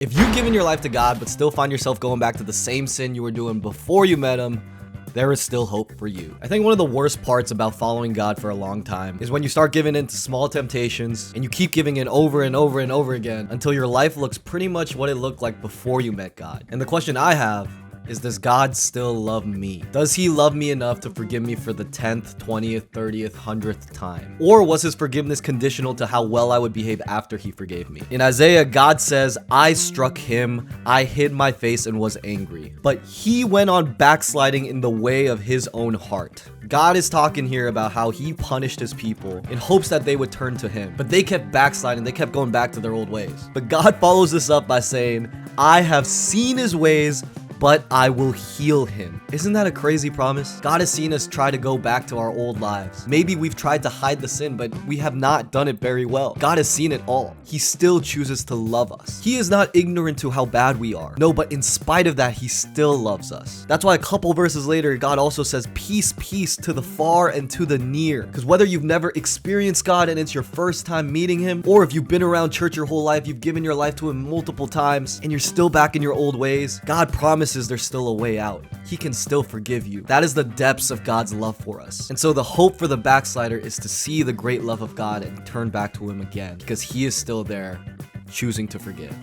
If you've given your life to God but still find yourself going back to the same sin you were doing before you met him, there is still hope for you. I think one of the worst parts about following God for a long time is when you start giving in to small temptations and you keep giving in over and over and over again until your life looks pretty much what it looked like before you met God. And the question I have is, does God still love me? Does he love me enough to forgive me for the 10th, 20th, 30th, 100th time? Or was his forgiveness conditional to how well I would behave after he forgave me? In Isaiah, God says, I struck him, I hid my face and was angry. But he went on backsliding in the way of his own heart. God is talking here about how he punished his people in hopes that they would turn to him. But they kept backsliding, they kept going back to their old ways. But God follows this up by saying, I have seen his ways, but I will heal him. Isn't that a crazy promise? God has seen us try to go back to our old lives. Maybe we've tried to hide the sin, but we have not done it very well. God has seen it all. He still chooses to love us. He is not ignorant to how bad we are. No, but in spite of that, he still loves us. That's why a couple verses later, God also says, peace, peace to the far and to the near. Because whether you've never experienced God and it's your first time meeting him, or if you've been around church your whole life, you've given your life to him multiple times, and you're still back in your old ways, God promises there's still a way out. He can still forgive you. That is the depths of God's love for us. And so the hope for the backslider is to see the great love of God and turn back to him again, because he is still there, choosing to forgive.